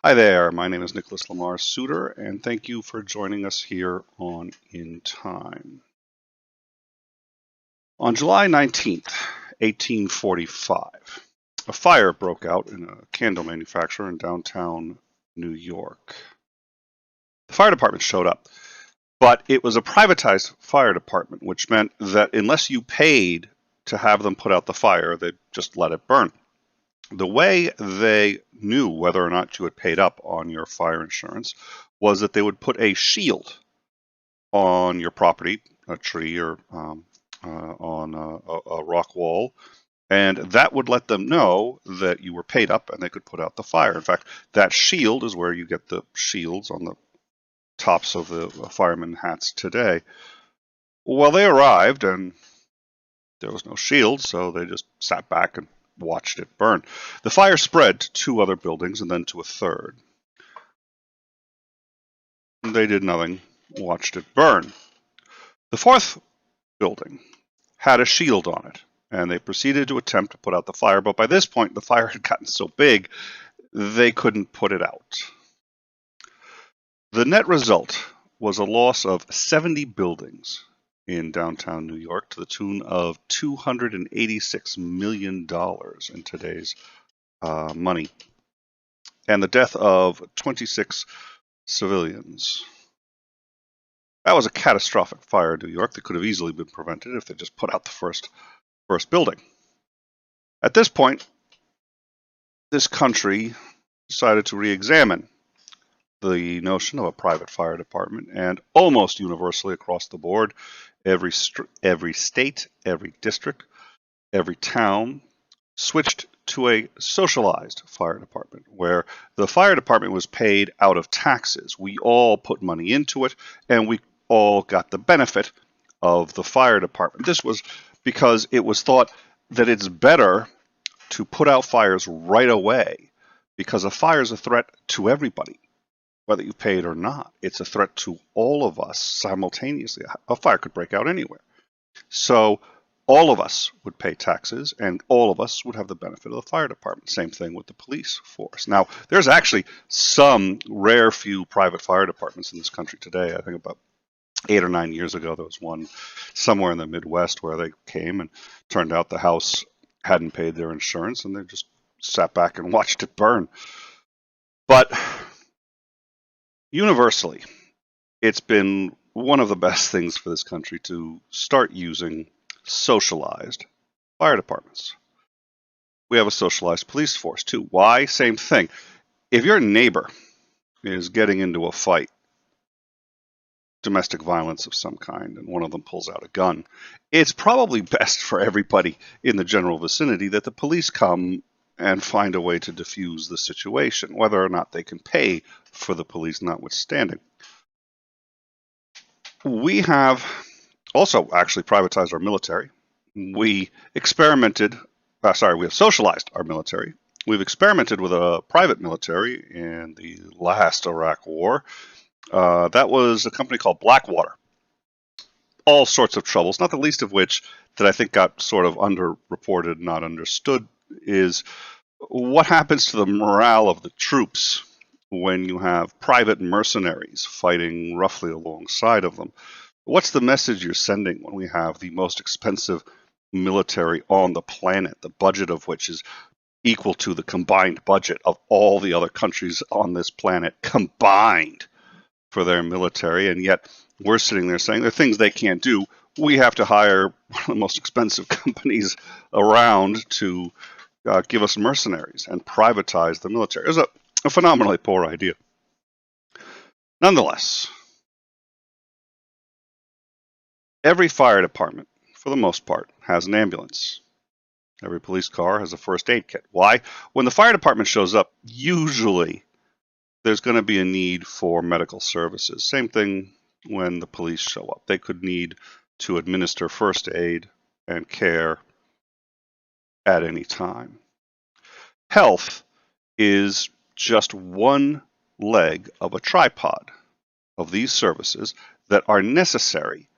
Hi there, my name is Nicholas Lamar Soutter, and thank you for joining us here on In Time. On July 19th, 1845, a fire broke out in a candle manufacturer in downtown New York. The fire department showed up, but it was a privatized fire department, which meant that unless you paid to have them put out the fire, they'd just let it burn. The way they knew whether or not you had paid up on your fire insurance was that they would put a shield on your property, a tree or on a rock wall, and that would let them know that you were paid up and they could put out the fire. In fact, that shield is where you get the shields on the tops of the fireman hats today. Well, they arrived and there was no shield, so they just sat back and watched it burn. The fire spread to two other buildings and then to a third. They did nothing, watched it burn. The fourth building had a shield on it, and they proceeded to attempt to put out the fire, but by this point the fire had gotten so big they couldn't put it out. The net result was a loss of 70 buildings in downtown New York to the tune of $286 million in today's money, and the death of 26 civilians. That was a catastrophic fire in New York that could have easily been prevented if they just put out the first building. At this point, this country decided to re-examine the notion of a private fire department, and almost universally across the board, every state, every district, every town switched to a socialized fire department, where the fire department was paid out of taxes. We all put money into it, and we all got the benefit of the fire department. This was because it was thought that it's better to put out fires right away, because a fire is a threat to everybody, whether you pay it or not. It's a threat to all of us simultaneously. A fire could break out anywhere. So all of us would pay taxes, and all of us would have the benefit of the fire department. Same thing with the police force. Now, there's actually some rare few private fire departments in this country today. I think about 8 or 9 years ago, there was one somewhere in the Midwest where they came and turned out the house hadn't paid their insurance, and they just sat back and watched it burn. But universally, it's been one of the best things for this country to start using socialized fire departments. We have a socialized police force too. Why? Same thing. If your neighbor is getting into a fight, domestic violence of some kind, and one of them pulls out a gun, it's probably best for everybody in the general vicinity that the police come and find a way to defuse the situation, whether or not they can pay for the police notwithstanding. We have also actually privatized our military. We have socialized our military. We've experimented with a private military in the last Iraq war. That was a company called Blackwater. All sorts of troubles, not the least of which that I think got sort of underreported, not understood, is what happens to the morale of the troops when you have private mercenaries fighting roughly alongside of them. What's the message you're sending when we have the most expensive military on the planet, the budget of which is equal to the combined budget of all the other countries on this planet combined for their military, and yet we're sitting there saying there are things they can't do. We have to hire one of the most expensive companies around to give us mercenaries and privatize the military. It's a phenomenally poor idea. Nonetheless, every fire department, for the most part, has an ambulance. Every police car has a first aid kit. Why? When the fire department shows up, usually there's going to be a need for medical services. Same thing when the police show up. They could need to administer first aid and care at any time. Health is just one leg of a tripod of these services that are necessary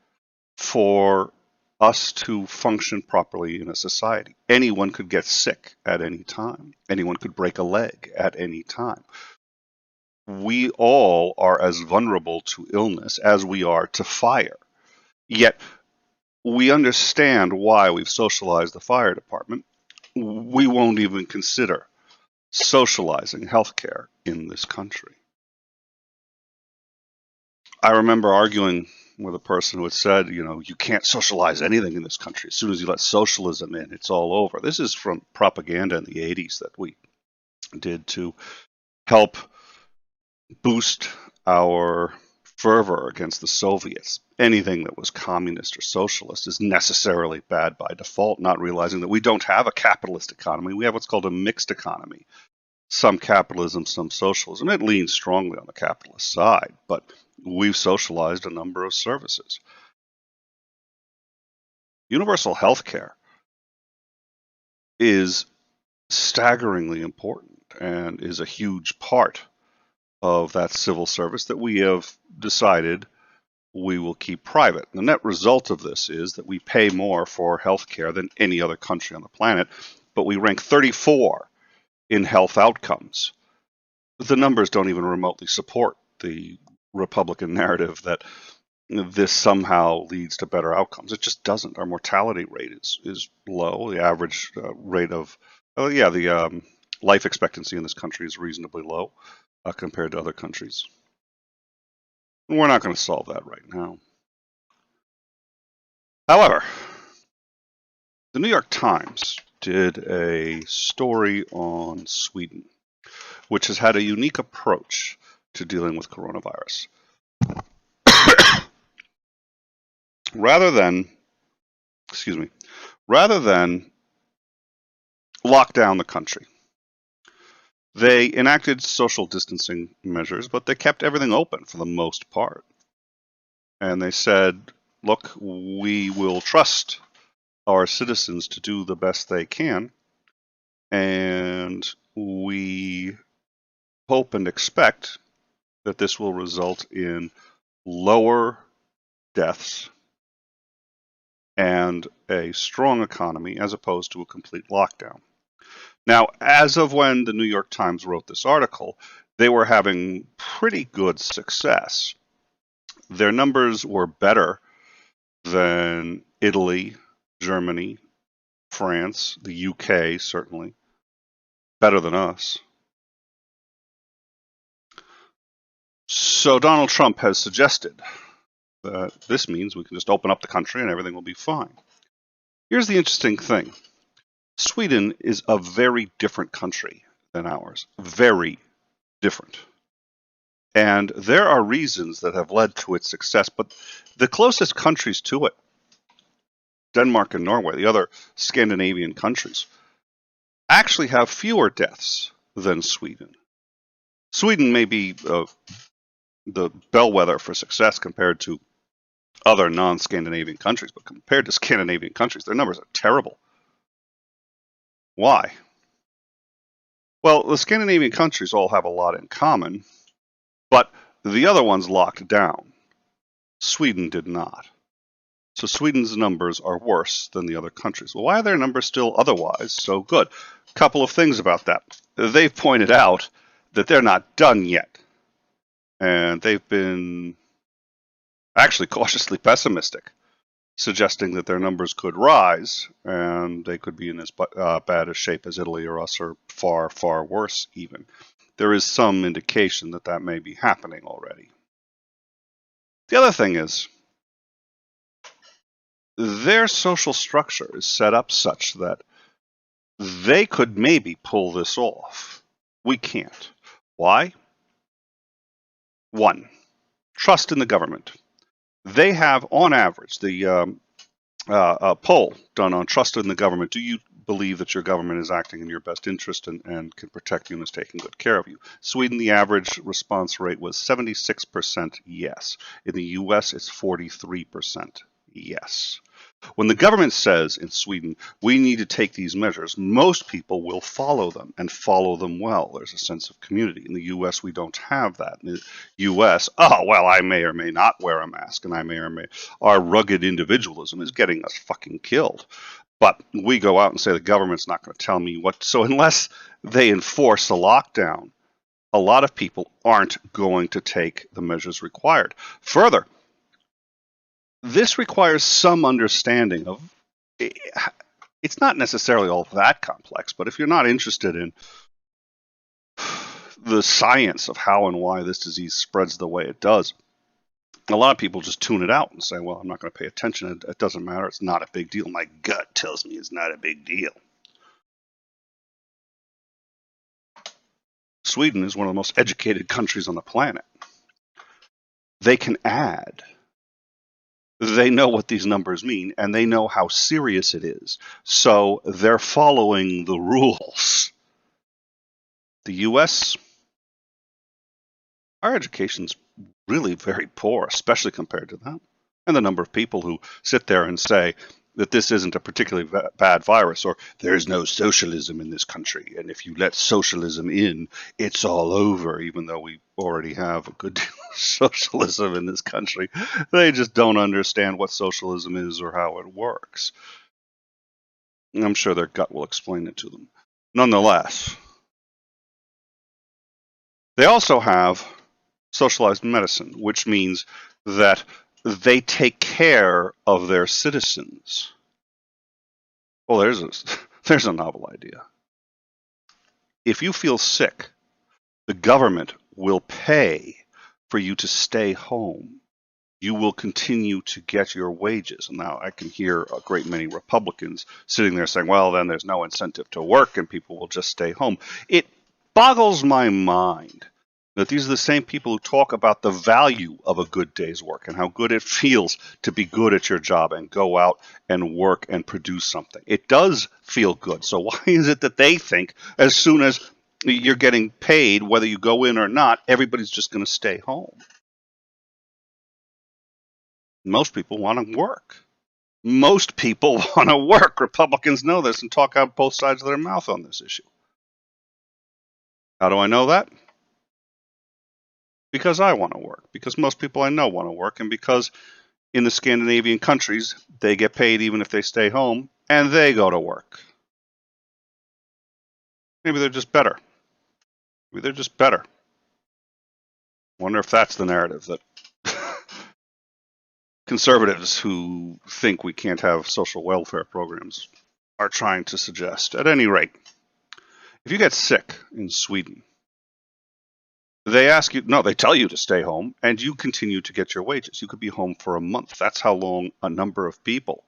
for us to function properly in a society. Anyone could get sick at any time. Anyone could break a leg at any time. We all are as vulnerable to illness as we are to fire. Yet we understand why we've socialized the fire department. We won't even consider socializing healthcare in this country. I remember arguing with a person who had said, you can't socialize anything in this country. As soon as you let socialism in, it's all over. This is from propaganda in the 80s that we did to help boost our fervor against the Soviets. Anything that was communist or socialist is necessarily bad by default, not realizing that we don't have a capitalist economy. We have what's called a mixed economy. Some capitalism, some socialism. It leans strongly on the capitalist side, but we've socialized a number of services. Universal health care is staggeringly important and is a huge part of that civil service that we have decided we will keep private. The net result of this is that we pay more for health care than any other country on the planet, but we rank 34 in health outcomes. The numbers don't even remotely support the Republican narrative that this somehow leads to better outcomes. It just doesn't. Our mortality rate is low. The average rate of, life expectancy in this country is reasonably low compared to other countries. We're not going to solve that right now. However, the New York Times did a story on Sweden, which has had a unique approach to dealing with coronavirus. Rather than lock down the country, they enacted social distancing measures, but they kept everything open for the most part. And they said, look, we will trust our citizens to do the best they can, and we hope and expect that this will result in lower deaths and a strong economy as opposed to a complete lockdown. Now, as of when the New York Times wrote this article, they were having pretty good success. Their numbers were better than Italy, Germany, France, the UK, certainly. Better than us. So Donald Trump has suggested that this means we can just open up the country and everything will be fine. Here's the interesting thing. Sweden is a very different country than ours. Very different. And there are reasons that have led to its success, but the closest countries to it, Denmark and Norway, the other Scandinavian countries, actually have fewer deaths than Sweden. Sweden may be the bellwether for success compared to other non-Scandinavian countries, but compared to Scandinavian countries, their numbers are terrible. Why? Well, the Scandinavian countries all have a lot in common, but the other ones locked down. Sweden did not. So Sweden's numbers are worse than the other countries. Well, why are their numbers still otherwise so good? A couple of things about that. They've pointed out that they're not done yet. And they've been actually cautiously pessimistic, suggesting that their numbers could rise and they could be in as bad a shape as Italy or us, or far, far worse even. There is some indication that that may be happening already. The other thing is, their social structure is set up such that they could maybe pull this off. We can't. Why? One, trust in the government. They have, on average, the poll done on trust in the government. Do you believe that your government is acting in your best interest and can protect you and is taking good care of you? Sweden, the average response rate was 76% yes. In the US, it's 43% yes. When the government says in Sweden, we need to take these measures, most people will follow them and follow them well. There's a sense of community. In the US, we don't have that. In the US, I may or may not wear a mask, and I may or may. Our rugged individualism is getting us fucking killed. But we go out and say the government's not going to tell me what. So unless they enforce a lockdown, a lot of people aren't going to take the measures required. Further, this requires some understanding of, it's not necessarily all that complex, but if you're not interested in the science of how and why this disease spreads the way it does, a lot of people just tune it out and say, well, I'm not going to pay attention. It doesn't matter. It's not a big deal. My gut tells me it's not a big deal. Sweden is one of the most educated countries on the planet. They can add. They know what these numbers mean, and they know how serious it is. So they're following the rules. The U.S., our education's really very poor, especially compared to them. And the number of people who sit there and say that this isn't a particularly bad virus, or there's no socialism in this country, and if you let socialism in, it's all over, even though we already have a good deal of socialism in this country. They just don't understand what socialism is or how it works. And I'm sure their gut will explain it to them. Nonetheless, they also have socialized medicine, which means that they take care of their citizens. Well, there's a novel idea. If you feel sick, the government will pay for you to stay home. You will continue to get your wages. And now I can hear a great many Republicans sitting there saying, well, then there's no incentive to work and people will just stay home. It boggles my mind that these are the same people who talk about the value of a good day's work and how good it feels to be good at your job and go out and work and produce something. It does feel good. So why is it that they think as soon as you're getting paid, whether you go in or not, everybody's just going to stay home? Most people want to work. Most people want to work. Republicans know this and talk out both sides of their mouth on this issue. How do I know that? Because I want to work, because most people I know want to work, and because in the Scandinavian countries, they get paid even if they stay home, and they go to work. Maybe they're just better. Maybe they're just better. Wonder if that's the narrative that conservatives who think we can't have social welfare programs are trying to suggest. At any rate, if you get sick in Sweden, they ask you, no, they tell you to stay home, and you continue to get your wages. You could be home for a month. That's how long a number of people,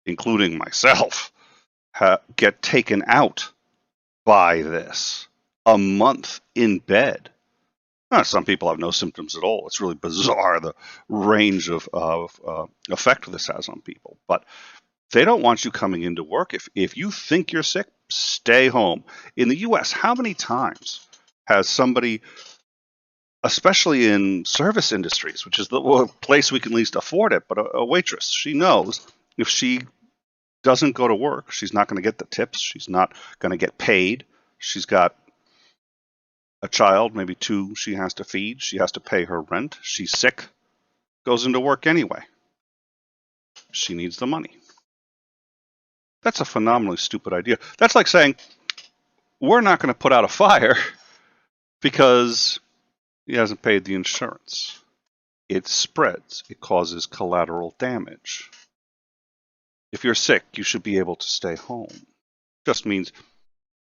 including myself, get taken out by this. A month in bed. Some people have no symptoms at all. It's really bizarre, the range of effect this has on people. But they don't want you coming into work. If you think you're sick, stay home. In the U.S., how many times has somebody, especially in service industries, which is the place we can least afford it, but a waitress, she knows if she doesn't go to work, she's not going to get the tips, she's not going to get paid, she's got a child, maybe two, she has to feed, she has to pay her rent, she's sick, goes into work anyway. She needs the money. That's a phenomenally stupid idea. That's like saying, we're not going to put out a fire because he hasn't paid the insurance. It spreads. It causes collateral damage. If you're sick, you should be able to stay home. Just means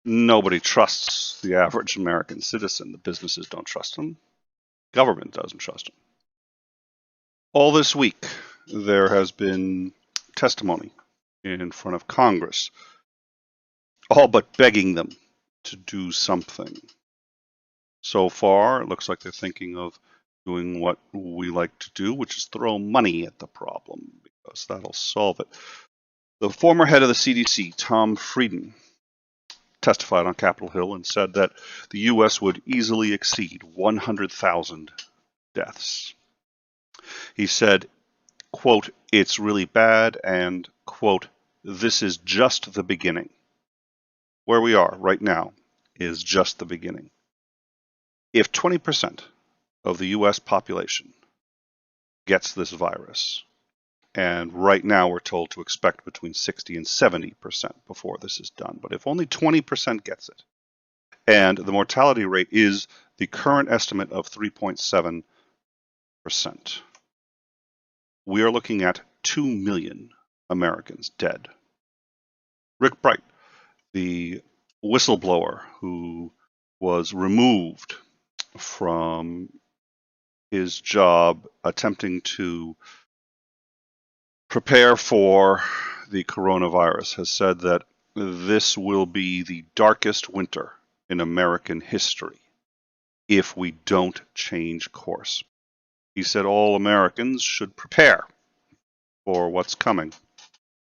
nobody trusts the average American citizen. The businesses don't trust them. Government doesn't trust them. All this week, there has been testimony in front of Congress, all but begging them to do something. So far, it looks like they're thinking of doing what we like to do, which is throw money at the problem, because that'll solve it. The former head of the CDC, Tom Frieden, testified on Capitol Hill and said that the U.S. would easily exceed 100,000 deaths. He said, quote, "It's really bad," and, quote, "This is just the beginning." Where we are right now is just the beginning. If 20% of the U.S. population gets this virus, and right now we're told to expect between 60 and 70% before this is done, but if only 20% gets it, and the mortality rate is the current estimate of 3.7%. We are looking at 2 million Americans dead. Rick Bright, the whistleblower who was removed from his job attempting to prepare for the coronavirus, has said that this will be the darkest winter in American history if we don't change course. He said all Americans should prepare for what's coming.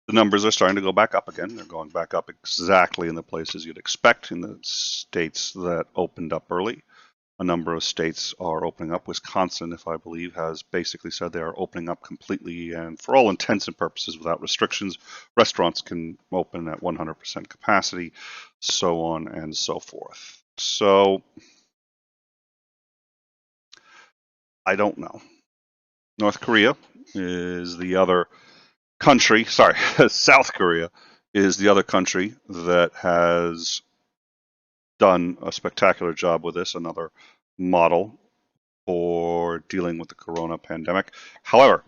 The numbers are starting to go back up again. They're going back up exactly in the places you'd expect in the states that opened up early. A number of states are opening up. Wisconsin, if I believe, has basically said they are opening up completely and for all intents and purposes without restrictions. Restaurants can open at 100% capacity, so on and so forth. So, I don't know. North Korea is the other country, sorry, South Korea is the other country that has done a spectacular job with this, another model for dealing with the corona pandemic. However,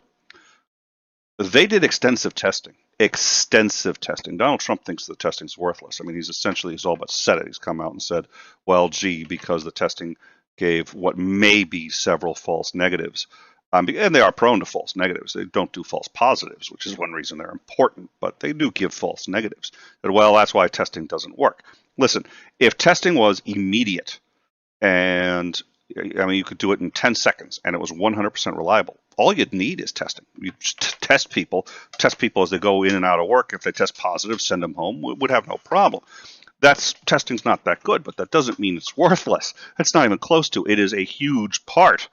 they did extensive testing. Donald Trump thinks the testing's worthless. I mean, he's all but said it. He's come out and said, well, gee, because the testing gave what may be several false negatives. And they are prone to false negatives. They don't do false positives, which is one reason they're important, but they do give false negatives. And, well, that's why testing doesn't work. Listen, if testing was immediate and, I mean, you could do it in 10 seconds and it was 100% reliable, all you'd need is testing. You test people as they go in and out of work. If they test positive, send them home. We would have no problem. Testing's not that good, but that doesn't mean it's worthless. It's not even close to. It is a huge part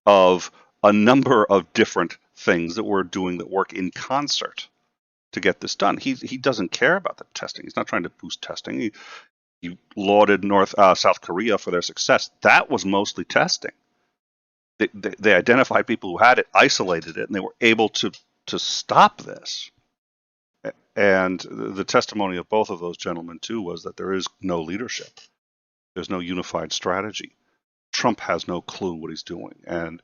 of a number of different things that we're doing that work in concert to get this done. He doesn't care about the testing. He's not trying to boost testing. He lauded South Korea for their success. That was mostly testing. They identified people who had it, isolated it, and they were able to stop this. And the testimony of both of those gentlemen, too, was that there is no leadership. There's no unified strategy. Trump has no clue what he's doing. And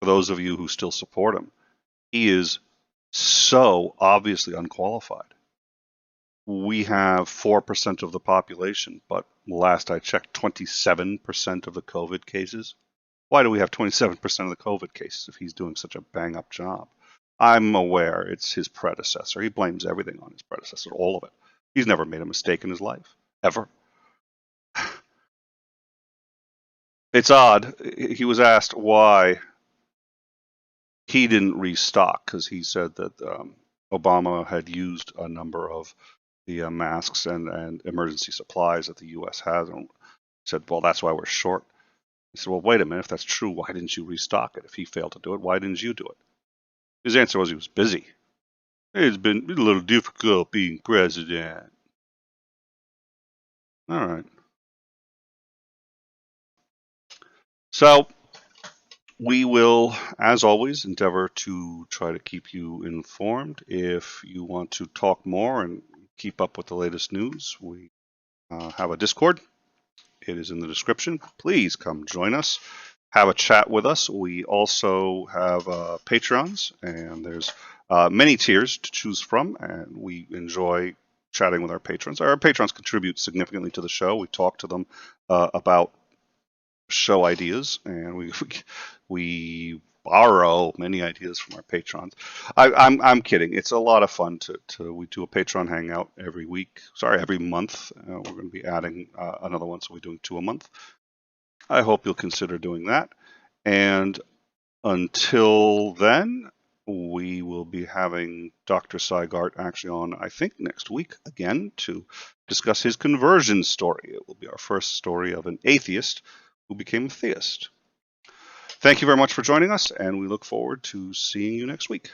for those of you who still support him, he is so obviously unqualified. We have 4% of the population, but last I checked, 27% of the COVID cases. Why do we have 27% of the COVID cases if he's doing such a bang-up job? I'm aware it's his predecessor. He blames everything on his predecessor, all of it. He's never made a mistake in his life, ever. It's odd. He was asked why he didn't restock, because he said that Obama had used a number of the masks and emergency supplies that the U.S. has. And he said, well, that's why we're short. He said, well, wait a minute. If that's true, why didn't you restock it? If he failed to do it, why didn't you do it? His answer was he was busy. It's been a little difficult being president. All right. So we will, as always, endeavor to try to keep you informed. If you want to talk more and keep up with the latest news, we have a Discord. It is in the description. Please come join us. Have a chat with us. We also have Patreons, and there's many tiers to choose from, and we enjoy chatting with our patrons. Our patrons contribute significantly to the show. We talk to them about show ideas, and we borrow many ideas from our patrons. I'm kidding. It's a lot of fun we do a Patreon hangout every month. We're going to be adding another one, so we're doing 2 a month. I hope you'll consider doing that. And until then, we will be having Dr. Seigart actually on, I think, next week again to discuss his conversion story. It will be our first story of an atheist who became a theist. Thank you very much for joining us, and we look forward to seeing you next week.